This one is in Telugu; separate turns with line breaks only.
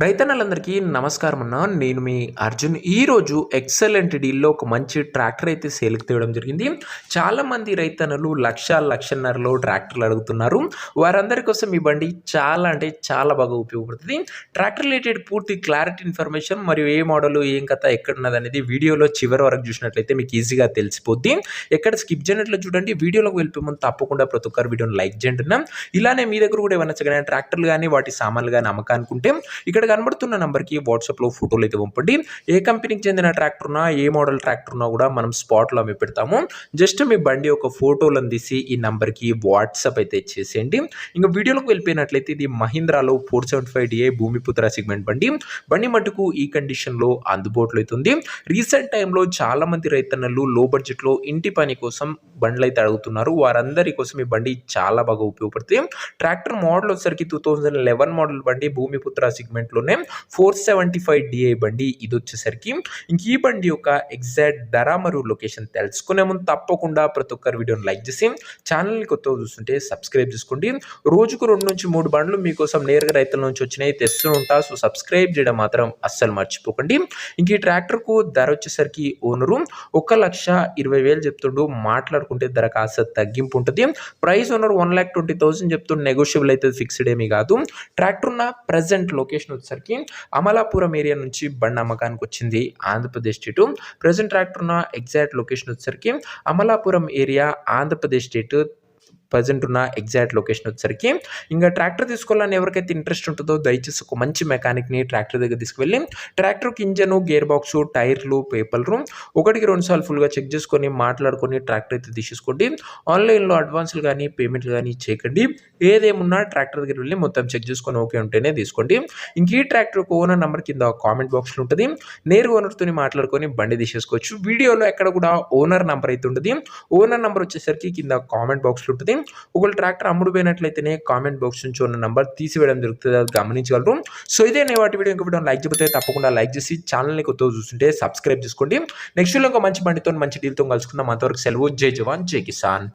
రైతన్నలందరికీ నమస్కారం అన్న. నేను మీ అర్జున్. ఈరోజు ఎక్సలెంట్ డీల్‌లో ఒక మంచి ట్రాక్టర్ అయితే సేల్‌కి తేవడం జరిగింది. చాలామంది రైతన్నలు లక్షన్నరలో ట్రాక్టర్లు అడుగుతున్నారు. వారందరి కోసం ఈ బండి చాలా అంటే చాలా బాగా ఉపయోగపడుతుంది. ట్రాక్టర్ రిలేటెడ్ పూర్తి క్లారిటీ ఇన్ఫర్మేషన్ మరియు ఏ మోడల్, ఏం కథ, ఎక్కడున్నదనేది వీడియోలో చివరి వరకు చూసినట్లయితే మీకు ఈజీగా తెలిసిపోద్ది. ఎక్కడ స్కిప్ చేయనట్లు చూడండి. వీడియోలోకి వెళ్ళిపోయే ముందు తప్పకుండా ప్రతి ఒక్కరు వీడియోని లైక్ చేయండి అన్న. ఇలానే మీ దగ్గర కూడా ఏమైనా నచ్చగానే ట్రాక్టర్లు కానీ వాటి సామాన్లు కానీ అమ్మకానుకుంటే ఇక్కడ కనబడుతున్న నంబర్‌కి వాట్సాప్‌లో ఫోటోలు అయితే పంపండి. ఏ కంపెనీకి చెందిన ట్రాక్టర్ ఉన్నా, ఏ మోడల్ ట్రాక్టర్ ఉన్నా కూడా మనం స్పాట్‌లో అమ్మి పెడతాము. జస్ట్ మీ బండి యొక్క ఫోటోలను తీసి ఈ నంబర్‌కి వాట్సాప్ అయితే ఇచ్చేసేయండి. ఇంక వీడియోలోకి వెళ్ళిపోయినట్లయితే ఇది మహీంద్రాలో 475 DI భూమిపుత్ర సెగ్మెంట్ బండి. బండి మట్టుకు ఈ కండిషన్‌లో అందుబాటులో అయితే ఉంది. రీసెంట్ టైమ్‌లో చాలా మంది రైతన్నలు లో బడ్జెట్‌లో ఇంటి పని కోసం బండ్లైతే అడుగుతున్నారు. వారందరి కోసం ఈ బండి చాలా బాగా ఉపయోగపడుతుంది. ట్రాక్టర్ మోడల్ వచ్చేసరికి 2011 మోడల్ బండి భూమిపుత్ర సెగ్మెంట్‌లోనే 475 DI బండి. ఇది వచ్చేసరికి ఇంక ఈ బండి యొక్క ఎగ్జాక్ట్ ధర మరియు లొకేషన్ తెలుసుకునే ముందు తప్పకుండా ప్రతి ఒక్కరు వీడియోని లైక్ చేసి ఛానల్‌ని కొత్తగా చూస్తుంటే సబ్స్క్రైబ్ చేసుకోండి. రోజుకు 2-3 బండ్లు మీకోసం నేరుగా రైతుల నుంచి వచ్చినాయి తెస్తూ ఉంటా. సో సబ్స్క్రైబ్ చేయడం మాత్రం అస్సలు మర్చిపోకండి. ఇంక ఈ ట్రాక్టర్‌కు ధర వచ్చేసరికి ఓనరు 1,20,000 చెప్తుండు. మాట్లాడుకుంటే ధర కాస్త తగ్గింపు ఉంటుంది. ప్రైస్ ఓనర్ 1,20,000 చెప్తుండు. నెగోషియబుల్ అయితే ఫిక్స్డ్ ఏమీ కాదు. ట్రాక్టర్ ఉన్న ప్రజెంట్ లొకేషన్ వచ్చేసరికి అమలాపురం ఏరియా నుంచి బండి అమ్మకానికి వచ్చింది. ఆంధ్రప్రదేశ్ స్టేటు. ప్రెజెంట్ ట్రాక్టర్ ఉన్న ఎగ్జాక్ట్ లొకేషన్ వచ్చేసరికి Amalapuram area, Andhra Pradesh state. Present ఉన్న ఎగ్జాక్ట్ లొకేషన్ వచ్చేసరికి ఇంకా ట్రాక్టర్ తీసుకోవాలని ఎవరికైతే ఇంట్రెస్ట్ ఉంటుందో దయచేసి ఒక మంచి మెకానిక్ని ట్రాక్టర్ దగ్గర తీసుకువెళ్ళి ట్రాక్టర్కి ఇంజను, గేర్ బాక్స్, టైర్లు, పేపర్లు 1-2 సార్లు ఫుల్గా చెక్ చేసుకొని మాట్లాడుకొని ట్రాక్టర్ అయితే తీసేసుకోండి. ఆన్లైన్లో అడ్వాన్స్లు కానీ పేమెంట్లు కానీ చేయకండి. ఏదేమున్నా ట్రాక్టర్ దగ్గర వెళ్ళి మొత్తం చెక్ చేసుకొని ఓకే ఉంటేనే తీసుకోండి. ఇంక ఈ ట్రాక్టర్ ఓనర్ నెంబర్ కింద కామెంట్ బాక్స్లో ఉంటుంది. నేరుగా ఓనర్తో మాట్లాడుకొని బండి తీసేసుకోవచ్చు. వీడియోలో ఎక్కడ కూడా ఓనర్ నెంబర్ అయితే ఉంటుంది. ఓనర్ నెంబర్ వచ్చేసరికి కింద కామెంట్ బాక్స్లో ఉంటుంది. ఒకవేళ ట్రాక్టర్ అమ్ముడు పోయినట్లయితేనే కామెంట్ బాక్స్ నుంచి ఉన్న నంబర్ తీసివేయడం జరుగుతుంది. అది గమనించగలరు. సో ఇదే నేను వాటి వీడియో లైక్ చేయకపోతే తప్పకుండా లైక్ చేసి ఛానల్ని కొత్తగా చూస్తుంటే సబ్స్క్రైబ్ చేసుకోండి. నెక్స్ట్ వీడియో ఒక మంచి బండితో మంచి డీల్తో కలుసుకుందాం. అంతవరకు సెలవు. జై జవాన్, జై కిసాన్.